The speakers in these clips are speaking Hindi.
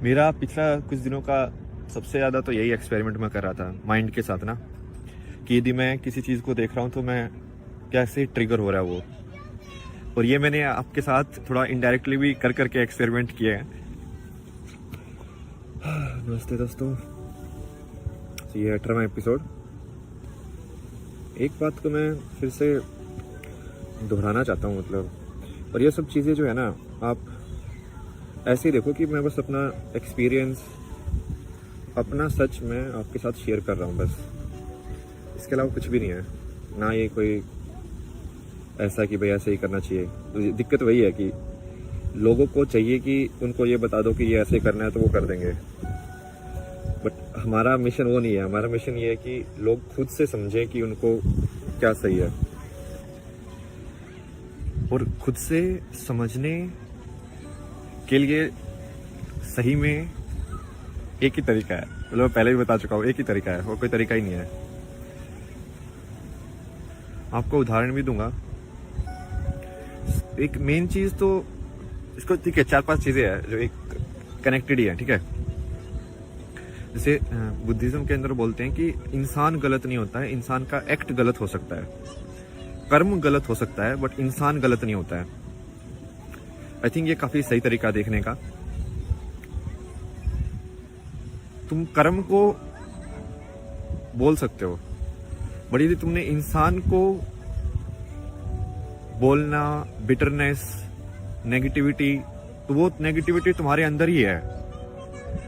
मेरा पिछला कुछ दिनों का सबसे ज़्यादा तो यही एक्सपेरिमेंट मैं कर रहा था माइंड के साथ ना, कि यदि मैं किसी चीज़ को देख रहा हूँ तो मैं कैसे ट्रिगर हो रहा है वो। और ये मैंने आपके साथ थोड़ा इनडायरेक्टली भी कर करके एक्सपेरिमेंट किए हैं। नमस्ते दोस्तों, तो ये 18वां एपिसोड। एक बात को मैं फिर से दोहराना चाहता हूँ, मतलब, और ये सब चीज़ें जो है ना, आप ऐसे ही देखो कि मैं बस अपना एक्सपीरियंस, अपना सच मैं आपके साथ शेयर कर रहा हूँ बस। इसके अलावा कुछ भी नहीं है ना। ये कोई ऐसा कि भाई ऐसे ही करना चाहिए। तो दिक्कत वही है कि लोगों को चाहिए कि उनको ये बता दो कि ये ऐसे करना है तो वो कर देंगे। बट हमारा मिशन वो नहीं है। हमारा मिशन ये है कि लोग खुद से समझें कि उनको क्या सही है। और खुद से समझने के लिए सही में एक ही तरीका है। मतलब पहले भी बता चुका हूँ, एक ही तरीका है, और कोई तरीका ही नहीं है। आपको उदाहरण भी दूंगा। एक मेन चीज तो इसको, ठीक है, 4-5 चीजें हैं जो एक कनेक्टेड ही है, ठीक है। जैसे बुद्धिज्म के अंदर बोलते हैं कि इंसान गलत नहीं होता है, इंसान का एक्ट गलत हो सकता है, कर्म गलत हो सकता है, बट इंसान गलत नहीं होता है। आई थिंक ये काफी सही तरीका देखने का। तुम कर्म को बोल सकते हो, बट यदि तुमने इंसान को बोलना, बिटरनेस, नेगेटिविटी, तो वो नेगेटिविटी तुम्हारे अंदर ही है।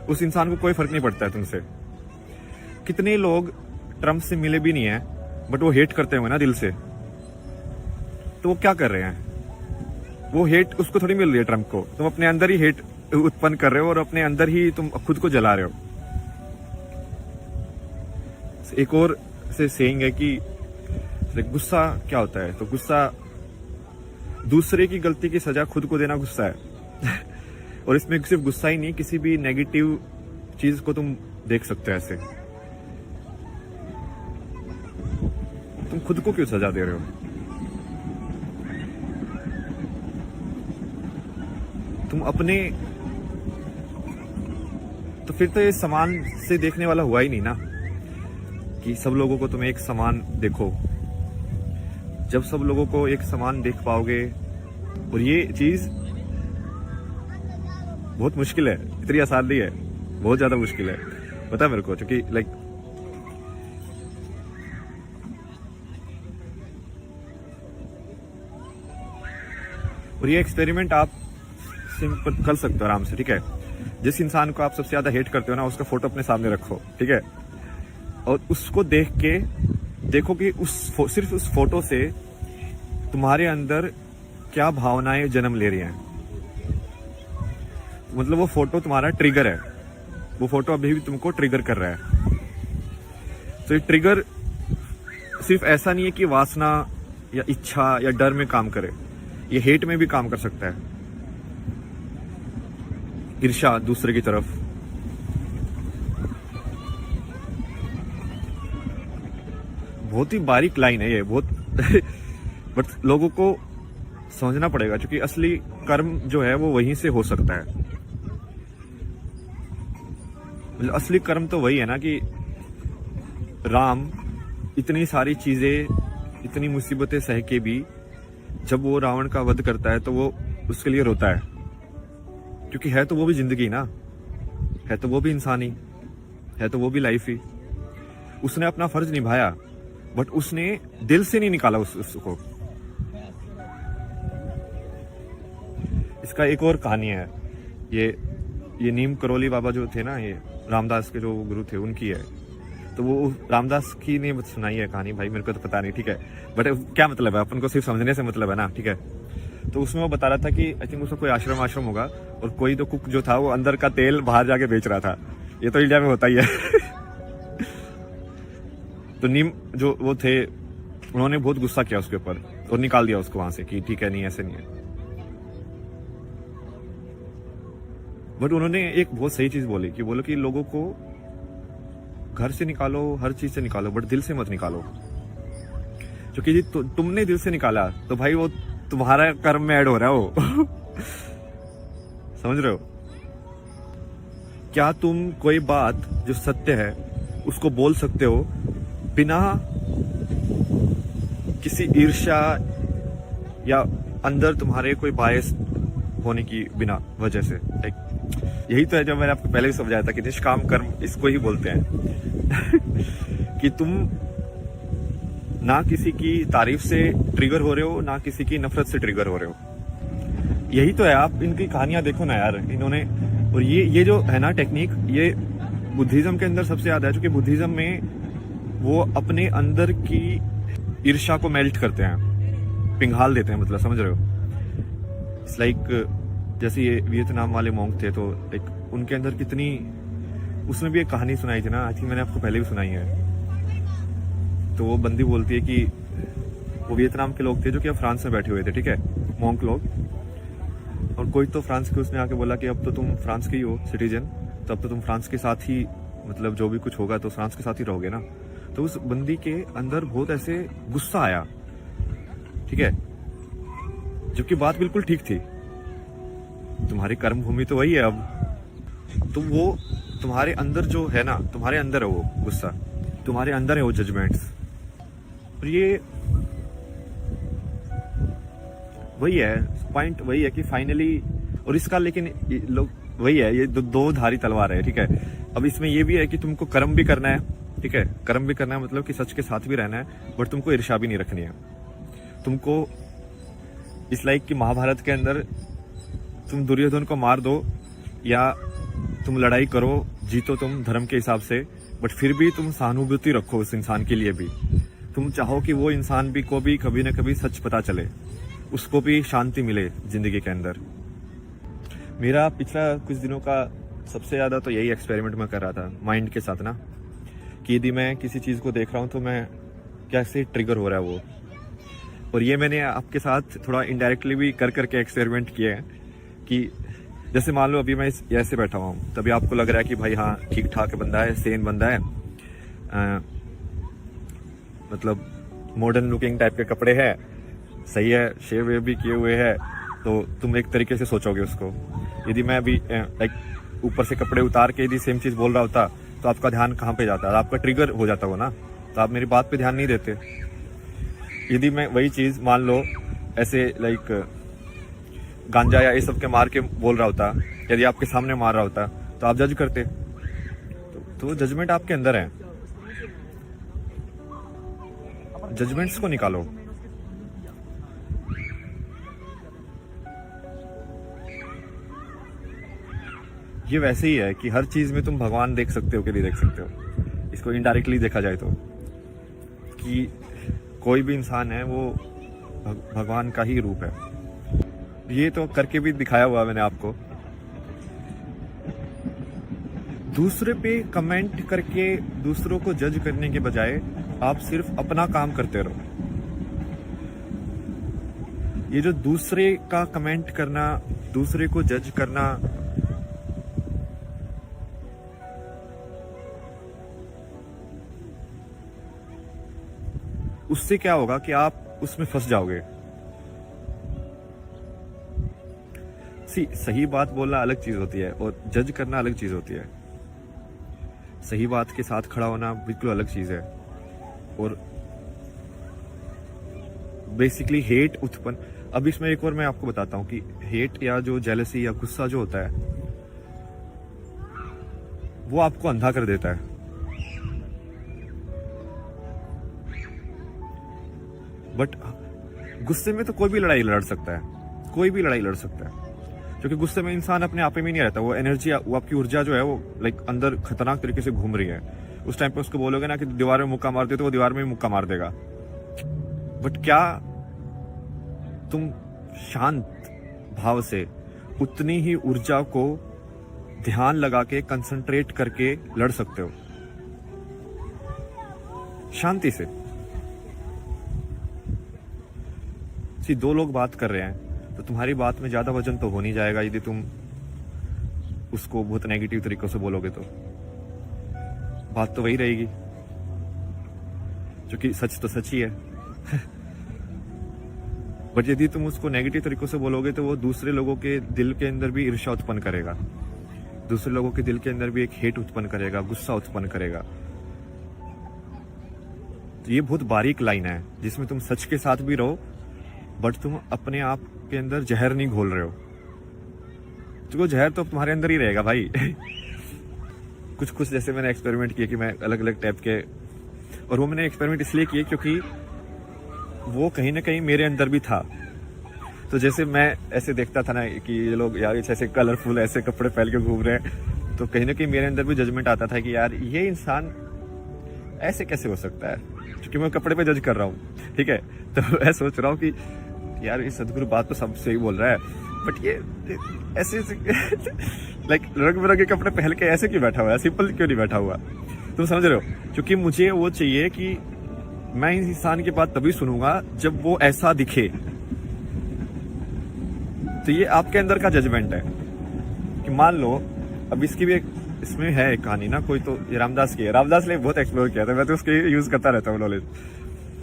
उस इंसान को कोई फर्क नहीं पड़ता है तुमसे। कितने लोग ट्रम्प से मिले भी नहीं है, बट वो हेट करते हुए ना दिल से, तो वो क्या कर रहे हैं? वो हेट उसको थोड़ी मिल रही है, ट्रम्प को। तुम अपने अंदर ही हेट उत्पन्न कर रहे हो और अपने अंदर ही तुम खुद को जला रहे हो। एक और से सेइंग है कि गुस्सा क्या होता है, तो गुस्सा दूसरे की गलती की सजा खुद को देना गुस्सा है। और इसमें सिर्फ गुस्सा ही नहीं, किसी भी नेगेटिव चीज को तुम देख सकते हो ऐसे। तुम खुद को क्यों सजा दे रहे हो? तुम अपने, तो फिर तो ये समान से देखने वाला हुआ ही नहीं ना, कि सब लोगों को तुम एक समान देखो। जब सब लोगों को एक समान देख पाओगे, और ये चीज बहुत मुश्किल है, इतनी आसान नहीं है, बहुत ज्यादा मुश्किल है, पता है मेरे को, क्योंकि लाइक और ये एक्सपेरिमेंट आप सिंपल कर सकते हो आराम से, ठीक है। जिस इंसान को आप सबसे ज्यादा हेट करते हो ना, उसका फोटो अपने सामने रखो, ठीक है, और उसको देख के देखो कि सिर्फ उस फोटो से तुम्हारे अंदर क्या भावनाएं जन्म ले रही हैं। मतलब वो फोटो तुम्हारा ट्रिगर है, वो फोटो अभी भी तुमको ट्रिगर कर रहा है। तो ये ट्रिगर सिर्फ ऐसा नहीं है कि वासना या इच्छा या डर में काम करे, ये हेट में भी काम कर सकता है। ईर्ष्या दूसरे की तरफ, बहुत ही बारीक लाइन है ये, बहुत बट लोगों को समझना पड़ेगा, क्योंकि असली कर्म जो है वो वहीं से हो सकता है। मतलब असली कर्म तो वही है ना कि राम इतनी सारी चीजें, इतनी मुसीबतें सह के भी जब वो रावण का वध करता है तो वो उसके लिए रोता है, क्योंकि है तो वो भी जिंदगी ना, है तो वो भी इंसान ही, है तो वो भी लाइफ ही। उसने अपना फर्ज निभाया, बट उसने दिल से नहीं निकाला उसको। इसका एक और कहानी है, ये नीम करोली बाबा जो थे ना, ये रामदास के जो गुरु थे, उनकी है। तो वो रामदास की ने सुनाई है कहानी, भाई मेरे को तो पता नहीं, ठीक है, बट क्या मतलब है, अपन को सिर्फ समझने से मतलब है ना, ठीक है। तो उसमें वो बता रहा था कि आई थिंक उसका कोई आश्रम होगा, और कोई तो कुक जो था वो अंदर का तेल बाहर जाके बेच रहा था। ये तो इंडिया में होता ही है। तो नीम जो वो थे, उन्होंने बहुत गुस्सा किया उसके ऊपर और निकाल दिया उसको वहां से कि ठीक है, नहीं ऐसे नहीं है। बट उन्होंने एक बहुत सही चीज बोली, कि बोलो कि लोगों को घर से निकालो, हर चीज से निकालो, बट दिल से मत निकालो। क्योंकि तुमने दिल से निकाला तो भाई वो तुम्हारा कर्म में ऐड हो रहा है वो। समझ रहे हो? क्या तुम कोई बात जो सत्य है उसको बोल सकते हो बिना किसी ईर्ष्या या अंदर तुम्हारे कोई बायस होने की बिना वजह से? लाइक यही तो है जो मैंने आपको पहले भी समझाया था कि निष्काम कर्म इसको ही बोलते हैं कि तुम ना किसी की तारीफ से ट्रिगर हो रहे हो, ना किसी की नफरत से ट्रिगर हो रहे हो। यही तो है। आप इनकी कहानियां देखो ना यार, इन्होंने, और ये जो है ना टेक्निक, ये बुद्धिज्म के अंदर सबसे ज्यादा है, क्योंकि बुद्धिज्म में वो अपने अंदर की ईर्ष्या को मेल्ट करते हैं, पिघाल देते हैं, मतलब समझ रहे हो? इट्स लाइक जैसे ये वियतनाम वाले मॉन्क थे, तो एक उनके अंदर कितनी, उसमें भी एक कहानी सुनाई थी ना, आई थिंक मैंने आपको पहले भी सुनाई है। तो वो बंदी बोलती है कि वो वियतनाम के लोग थे जो कि अब फ्रांस में बैठे हुए थे, ठीक है, मॉन्क लोग, और कोई तो फ्रांस के उसने आके बोला कि अब तो तुम फ्रांस के ही हो सिटीजन, तो अब तो तुम फ्रांस के साथ ही, मतलब जो भी कुछ होगा तो फ्रांस के साथ ही रहोगे ना। तो उस बंदी के अंदर बहुत ऐसे गुस्सा आया, ठीक है, जबकि बात बिल्कुल ठीक थी, तुम्हारी कर्म भूमि तो वही है अब, तो वो तुम्हारे अंदर जो है ना, तुम्हारे अंदर है वो गुस्सा, तुम्हारे अंदर है वो जजमेंट्स, और ये वही है पॉइंट, वही है कि फाइनली, और इसका लेकिन लोग वही है, ये दो धारी तलवार है, ठीक है। अब इसमें ये भी है कि तुमको कर्म भी करना है, ठीक है, कर्म भी करना है, मतलब कि सच के साथ भी रहना है, बट तुमको ईर्ष्या भी नहीं रखनी है। तुमको इस लाइक कि महाभारत के अंदर तुम दुर्योधन को मार दो या तुम लड़ाई करो, जीतो तुम धर्म के हिसाब से, बट फिर भी तुम सहानुभूति रखो उस इंसान के लिए भी, तुम चाहो कि वो इंसान भी को भी कभी ना कभी सच पता चले, उसको भी शांति मिले जिंदगी के अंदर। मेरा पिछला कुछ दिनों का सबसे ज्यादा तो यही एक्सपेरिमेंट मैं कर रहा था माइंड के साथ ना, कि यदि मैं किसी चीज को देख रहा हूं तो मैं कैसे ट्रिगर हो रहा है वो, और ये मैंने आपके साथ थोड़ा इनडायरेक्टली भी कर करके एक्सपेरिमेंट किए हैं कि जैसे मान लो अभी मैं ऐसे बैठा हुआ हूँ, तभी आपको लग रहा है कि भाई हाँ ठीक ठाक बंदा है, सेन बंदा है, मतलब मॉडर्न लुकिंग टाइप के कपड़े हैं, सही है, शेव वेव भी किए हुए हैं, तो तुम एक तरीके से सोचोगे उसको। यदि मैं अभी लाइक ऊपर से कपड़े उतार के यदि सेम चीज बोल रहा होता तो आपका ध्यान कहाँ पे जाता, आपका ट्रिगर हो जाता हो ना, तो आप मेरी बात पे ध्यान नहीं देते। यदि मैं वही चीज मान लो ऐसे लाइक गांजा या ये सब के मार के बोल रहा होता, यदि आपके सामने मार रहा होता तो आप जज करते, तो जजमेंट आपके अंदर है, जजमेंट्स को निकालो। ये वैसे ही है कि हर चीज में तुम भगवान देख सकते हो कि नहीं देख सकते हो, इसको इनडायरेक्टली देखा जाए तो, कि कोई भी इंसान है वो भगवान का ही रूप है। ये तो करके भी दिखाया हुआ मैंने आपको। दूसरे पे कमेंट करके दूसरों को जज करने के बजाय आप सिर्फ अपना काम करते रहो। ये जो दूसरे का कमेंट करना, दूसरे को जज करना, उससे क्या होगा कि आप उसमें फंस जाओगे। सही बात बोलना अलग चीज होती है और जज करना अलग चीज होती है। सही बात के साथ खड़ा होना बिल्कुल अलग चीज है, और बेसिकली हेट उत्पन्न, अब इसमें एक और मैं आपको बताता हूं कि हेट या जो जेलसी या गुस्सा जो होता है वो आपको अंधा कर देता है। बट गुस्से में तो कोई भी लड़ाई लड़ सकता है, कोई भी लड़ाई लड़ सकता है, क्योंकि गुस्से में इंसान अपने आप में नहीं रहता, वो एनर्जी, वो आपकी ऊर्जा जो है वो लाइक अंदर खतरनाक तरीके से घूम रही है। उस टाइम पे उसको बोलोगे ना कि दीवार में मुक्का मार दे, तो वो दीवार में मुक्का मार देगा। बट क्या तुम शांत भाव से उतनी ही ऊर्जा को ध्यान लगा के कंसंट्रेट करके लड़ सकते हो शांति से? दो लोग बात कर रहे हैं तो तुम्हारी बात में ज्यादा वजन तो हो नहीं जाएगा यदि तुम उसको बहुत नेगेटिव तरीकों से बोलोगे, तो बात तो वही रहेगी, क्योंकि सच तो सच ही है। बट यदि तुम उसको नेगेटिव तरीकों से बोलोगे तो वो दूसरे लोगों के दिल के अंदर भी ईर्ष्या उत्पन्न करेगा, दूसरे लोगों के दिल के अंदर भी एक हेट उत्पन्न करेगा, गुस्सा उत्पन्न करेगा। तो ये बहुत बारीक लाइन है जिसमें तुम सच के साथ भी रहो बट तुम अपने आप के अंदर जहर नहीं घोल रहे हो। तो वो जहर तो तुम्हारे अंदर ही रहेगा भाई। कुछ जैसे मैंने एक्सपेरिमेंट किए कि मैं अलग अलग टाइप के, और वो मैंने एक्सपेरिमेंट इसलिए किए क्योंकि वो कहीं ना कहीं मेरे अंदर भी था। तो जैसे मैं ऐसे देखता था ना कि ये लोग यार ऐसे कलरफुल ऐसे कपड़े पहन के घूम रहे हैं, तो कहीं ना कहीं मेरे अंदर भी जजमेंट आता था कि यार ये इंसान ऐसे कैसे हो सकता है, क्योंकि मैं कपड़े पे जज कर रहा हूँ, ठीक है। तो मैं सोच रहा हूँ कि यार ये सदगुरु बात तो सब सही बोल रहा है, बट ये ऐसे लाइक रंग बिरंगे कपड़े पहन के ऐसे क्यों बैठा हुआ है, सिंपल क्यों नहीं बैठा हुआ। तुम समझ रहे हो, क्योंकि मुझे वो चाहिए कि मैं इस इंसान की बात तभी सुनूंगा जब वो ऐसा दिखे। तो ये आपके अंदर का जजमेंट है कि मान लो, अब इसकी भी एक इसमें है एक कहानी ना, कोई तो ये रामदास की है, रामदास ने बहुत एक्सप्लोर किया था, मैं तो उसके यूज करता रहता हूँ नॉलेज।